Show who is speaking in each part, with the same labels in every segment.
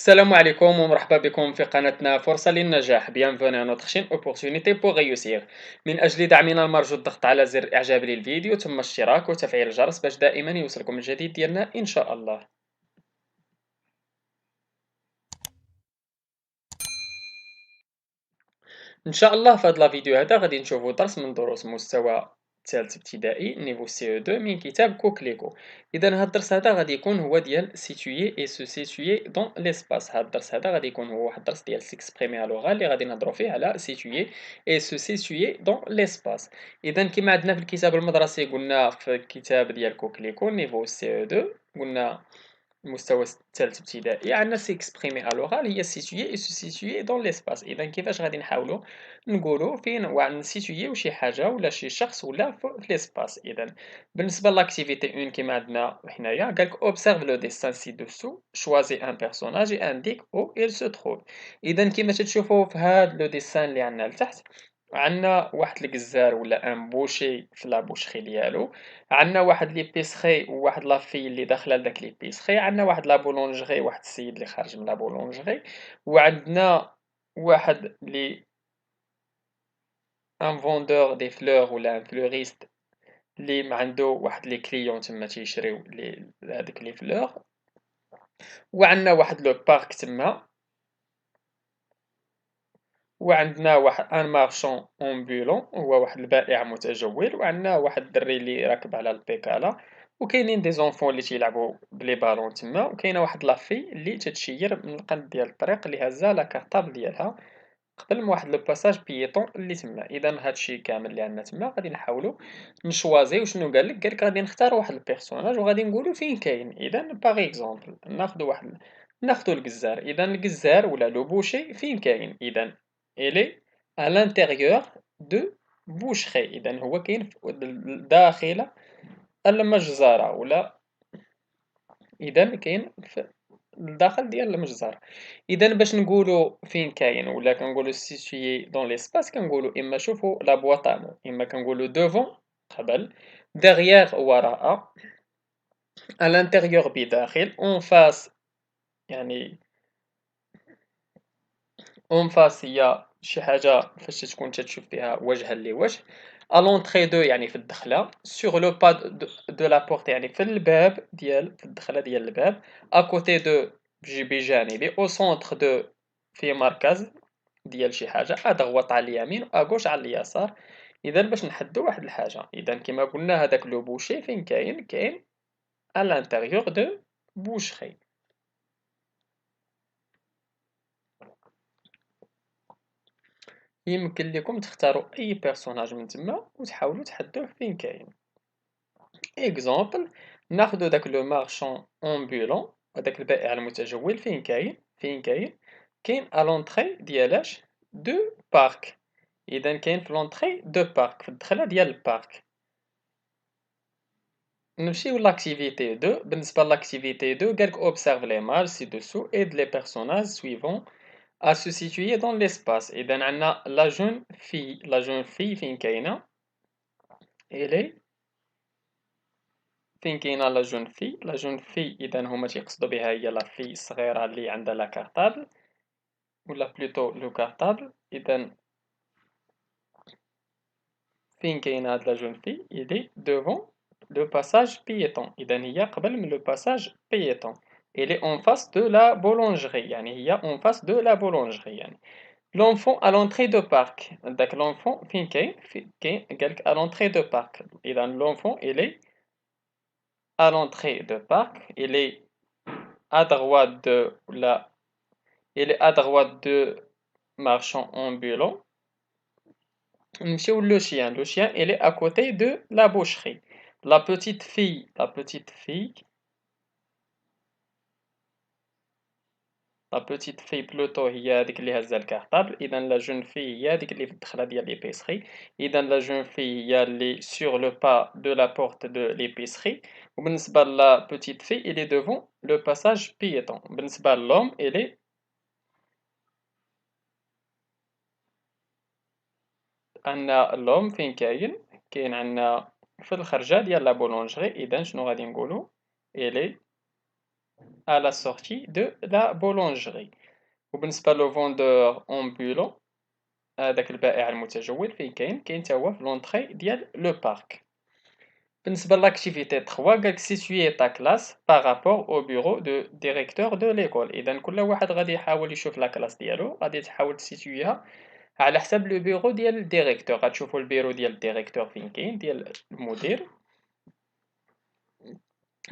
Speaker 1: السلام عليكم ومرحبا بكم في قناتنا فرصة للنجاح. Bienvenue à notre chaîne Opportunité pour réussir. من أجل دعمنا المرجو الضغط على زر إعجاب للفيديو ثم الاشتراك وتفعيل الجرس باش دائما يوصلكم الجديد ديالنا إن شاء الله. إن شاء الله في هذا الفيديو هذا غادي نشوفوا درس من دروس مستوى ثالث ابتدائي نيفو سي او 2 من كتاب كوكليكو. اذا هذا الدرس هذا غادي يكون هو ديال سيتويي اي سو سيتويي دون ليسباس. هذا الدرس هذا غادي يكون هو واحد الدرس ديال سيكسبريمي على لوغال اللي غادي نهضروا فيه على سيتويي اي سو سيتويي دون ليسباس. اذا كما عندنا في الكتاب المدرسي قلنا في الكتاب ديال كوكليكو نيفو سي او 2 قلنا المستوى الثالث ابتدائي عندنا سيكسبريمي الوغال هي سيتويي اي سو سيتويي دون ليسباس. اذا كيفاش غادي نحاولوا نقولوا فين نسيتويو شي حاجه ولا شي شخص ولا في ليسباس. اذا بالنسبه لاكتيفيتي 1 كما عندنا هنايا قالك اوبسيرف لو ديسان سي دوسو شوازي ان بيرسوناج اي انديك او il se trouve. اذا كما تشوفوا في هذا لو ديسان اللي عندنا لتحت عندنا واحد الجزار ولا ان بوشي في لا بوشخي ديالو، عندنا واحد ليبيسخي وواحد لافي اللي داخله لداك ليبيسخي، عندنا واحد لا بولونجري واحد السيد اللي خارج من لا بولونجري، وعندنا واحد لي ان فوندور دي فلور ولا ان فلوريست اللي ما عنده واحد لي كليون تما تيشريو هاديك لي فلور، وعندنا واحد لو بارك تما، وعندنا واحد ان مارشون امبولون هو واحد البائع متجول، وعندنا واحد الدري اللي راكب على البيكالا، وكاينين دي زونفون اللي تيلعبوا بلي بالون تما، وكاينه واحد لافي اللي تتشير من القنت ديال الطريق اللي هازه لا كارطابل ديالها قبل من واحد لو باساج بييطون اللي تما. اذا هادشي كامل اللي عندنا تما غادي نحاولوا نشوازيو شنو قالك غادي نختار واحد البيرسوناج وغادي نقولوا فين كاين. اذا باغ اكزومبل ناخذ الجزار. اذا الجزار ولا لو بوشي فين كاين؟ اذا إلي à l'intérieur de boucherie. إذا هو كاين داخل المجزرة ولا إذا كاين في الداخل ديال المجزرة. إذا باش نقولوا فين كاين ولا كنقولوا situé dans l'espace كنقولوا إما شوفوا لا boîte à mots، إما كنقولوا devant قبل، derrière وراء، à l'intérieur بداخل، en face يعني اون فاس هي شي حاجة فاش تكون تتشوف فيها وجها لوجه، à l'entrée de يعني في الدخلة، sur le pas de la porte يعني في الباب ديال في الدخلة ديال الباب، à côté de بجانبي، au centre de في مركز ديال شي حاجة، à droite على اليمين و à gauche على اليسار. إذا باش نحددو واحد الحاجة، إذا كما قلنا هداك لو بوشي فين كاين؟ كاين à l'intérieur de boucherie. يمكن لكم تختاروا اي بيرسوناج من تما وتحاولوا تحدوه فين كاين. اكزامبل ناخذ داك لو مارشون امبولون، هذاك البائع المتجول فين كاين ا لونطري ديالاش دو بارك. اذا كاين في لونطري دو بارك في الدخله ديال البارك. نمشيو لاكتيفيتي 2. بالنسبه لاكتيفيتي 2 قالك اوبسيرف لي مال سي دوسو ايد لي بيرسوناج سويفون à se situer dans l'espace. إذا عندنا لا جون في فين كاينة؟ إلي فين كاينة لا جون في إذا هما تيقصدو بها هي لا في الصغيرة اللي عندها لا كارطابل ولا بلوتو لو كارطابل. إذا فين كاينة هاد لا جون في؟ إلي دوفون لو باساج بييتون. إذا هي قبل من لو باساج بييتون. إلي اون فاس دو لا بولونجري يعني هي اون فاس دو لا بولونجري يعني. L'enfant à l'entrée de parc. Donc l'enfant فين كاين؟ كاين قالك à l'entrée de parc. إذا l'enfant il est à l'entrée de parc. Il est à droite de la il est à droite de marchand ambulant. نمشيو لو chien. Le chien il est à côté de la boucherie. La petite fille لا بوتيت في بلوتو هي هذيك اللي هازه الكارطابل. اذا لا جون في هي هذيك اللي في الدخله ديال ليبيسري. اذا لا جون في هي اللي سور لو با دو لا بورت دو ليبيسري. وبالنسبه لا بوتيت في الي دوفون لو باساج بييتون. بالنسبه للوم الي عندنا لوم فين كاين عندنا في الخرجه ديال لا بولونجري. اذا شنو غادي نقولوا؟ الي à la sortie de la boulangerie. وبالنسبة لو فوندور امبولون هذاك البائع المتجول فين كاين تا هو في لونطري ديال لو بارك. بالنسبة لاكتيفيتي 3 قالك سيتويي تا كلاس بارابور او بيرو دو ديريكتور دو ليكول. اذا كل واحد غادي يحاول يشوف لا كلاس ديالو غادي تحاول تسيتويها على حسب لو بيرو ديال الديريكتور. غتشوفوا البيرو ديال الديريكتور فين كاين ديال المدير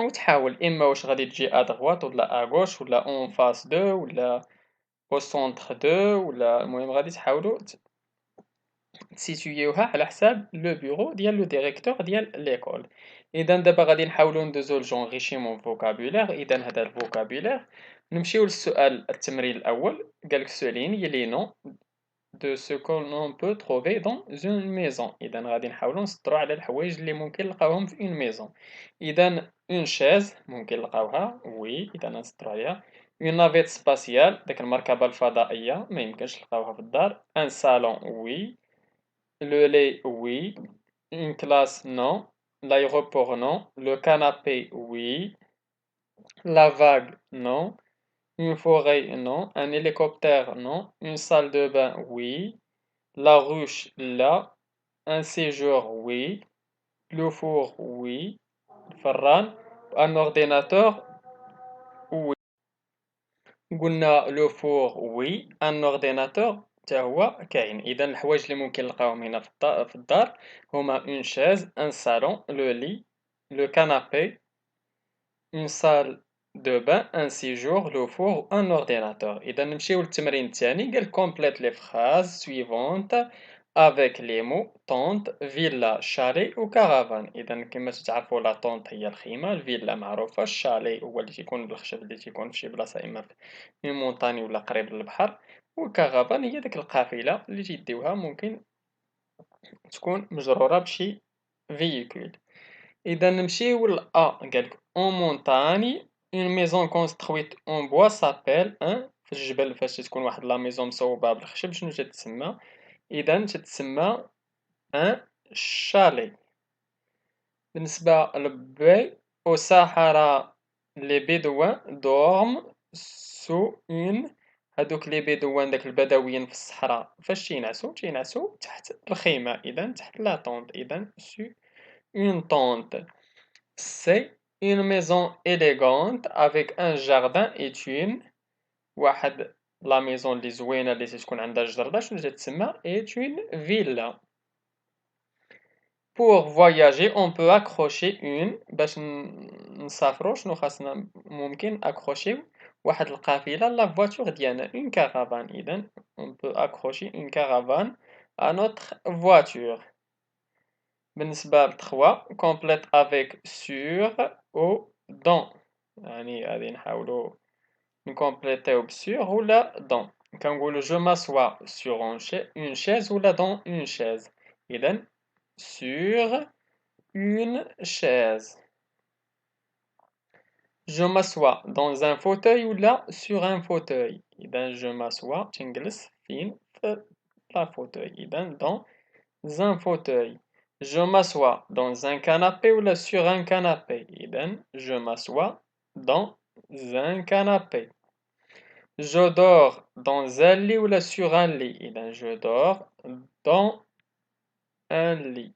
Speaker 1: وتحاول اما واش غادي تجي ادغوات ولا اغوش ولا اون فاس دو ولا au centre 2 ولا المهم غادي تحاولوا تسيتويوها على حساب لو بيرو ديال لو ديريكتور ديال ليكول. اذا دابا غادي نحاولوا ندوزو لجونغيشيمون فوكابولير. اذا هذا الفوكابولير نمشيو للسؤال التمرين الاول. قالك سوليني لي نون de ce que l'on peut trouver dans une maison. إذا غادي نحاولوا نسطروا على الحوايج اللي ممكن نلقاوهم في une maison. إذا une chaise ممكن نلقاوها وي إذا نسطروا عليها. une navette spatiale داك المركبة الفضائية ما يمكنش نلقاوها في الدار. un salon وي. le lit oui. une classe non. l'aéroport non. le canapé oui. la vague non. une forêt non. un hélicoptère non. une salle de bain oui. La ruche, là. Un séjour, oui. Le four, oui. الفران. Un ordinateur, oui. قلنا لو فور وي ان اورديناتور حتى هو كاين. اذا الحوايج اللي ممكن نلقاوهم هنا في الدار هما اون شاز ان صالون لو لي لو كانابي اون سال دو بان ان سيجور لو فور ان اورديناتور. اذا نمشيو للتمرين الثاني. قال كومبليت لي فراز سويفونت افيك لي مو طونت فيلا شالي وكارافان. اذا كما تعرفوا لا طونت هي الخيمه. الفيلا معروفه. الشالي هو اللي تيكون بالخشب اللي تيكون في شي بلاصه اما في مونطاني ولا قريب للبحر. والكارافان هي ديك القافله اللي تيديوها ممكن تكون مجرورة بشي فييكول. إذا نمشيو ل أ. قالك en montagne une maison construite en bois s'appelle un. في الجبل فاش تكون واحد لا ميزون مصوبة بالخشب شنو تتسمى؟ إذا تتسمى ان شالي. بالنسبة ل ب au Sahara les bédouins dorment sous une. هادوك لي بيدوان داك البدويين في الصحراء فاش تينعسو تحت الخيمة. إذا تحت لا طونط. إذا سو une tente. C'est une maison élégante avec un jardin et une. واحد لا ميزون اللي زوينة اللي تكون عندها الجردة شنو تتسمى؟ et une villa. Pour voyager on peut accrocher une. باش نسافرو شنو خاصنا ممكن accrocher واحد القافلة لا فواتور ديالنا une caravane. إذا on peut accrocher une caravane à notre voiture. بالنسبة ل 3 complète avec sur ou dans. يعني غادي نحاولو نكومبليتيو بسور ولا dans. كنقولو je m'assois sur une chaise ولا dans une chaise. إذا sur une chaise. Je m'assois dans un fauteuil ولا sur un fauteuil. إذا je m'assois تنجلس فين؟ في لا fauteuil. إذا dans un fauteuil. Je m'assois dans un canapé ولا sur un canapé. إذا je m'assois dans un canapé. Je dors dans un lit ولا sur un lit. إذا je dors dans un lit.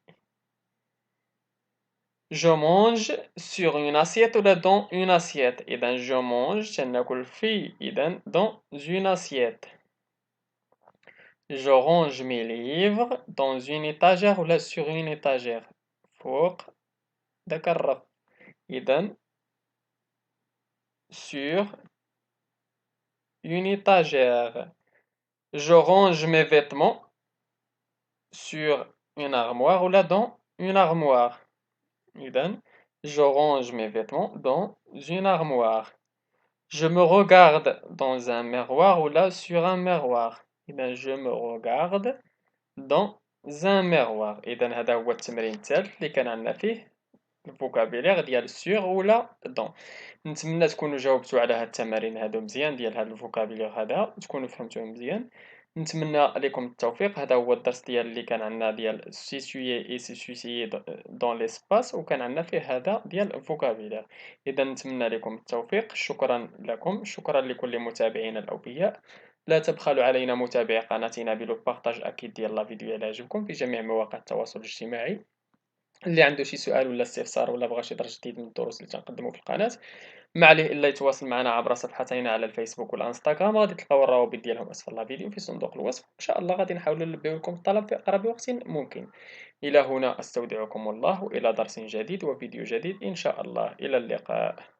Speaker 1: Je mange sur une assiette ولا dans une assiette. إذا je mange تناكل في. إذا dans une assiette. Je range mes livres dans une étagère ولا sur une étagère. فوق داك الرف. إذا sur une étagère. Je range mes vêtements sur une armoire ولا dans une armoire. إذا je range mes vêtements dans une armoire. Je me regarde dans un miroir ولا sur un miroir. إذا je me regarde dans un miroir. إذا هذا هو التمرين الثالث اللي كان عندنا فيه الفوكابيلير ديال سور ولا دون. نتمنى تكونوا جاوبتوا على هاد التمارين هادو مزيان ديال هاد الفوكابيلير هذا تكونوا فهمتوه مزيان. نتمنى لكم التوفيق. هذا هو الدرس ديال اللي كان عندنا ديال situer et se situer dans l'espace، وكان عندنا فيه هذا ديال vocabulaire. إذا نتمنى لكم التوفيق. شكرا لكم، شكرا لكل متابعينا الأوفياء. لا تبخلوا علينا متابعي قناتنا بالبارتاج أكيد ديال لا فيديو إلى عجبكم في جميع مواقع التواصل الاجتماعي. اللي عنده شي سؤال ولا استفسار ولا بغى شي درس جديد من الدروس اللي تنقدمو في القناة، ما عليه إلا يتواصل معنا عبر صفحتينا على الفيسبوك والإنستغرام. غادي تلقاو الروابط ديالهم أسفل لا فيديو في صندوق الوصف. إن شاء الله غادي نحاولوا نلبيو لكم الطلب في أقرب وقت ممكن. إلى هنا أستودعكم الله، وإلى درس جديد وفيديو جديد إن شاء الله. إلى اللقاء.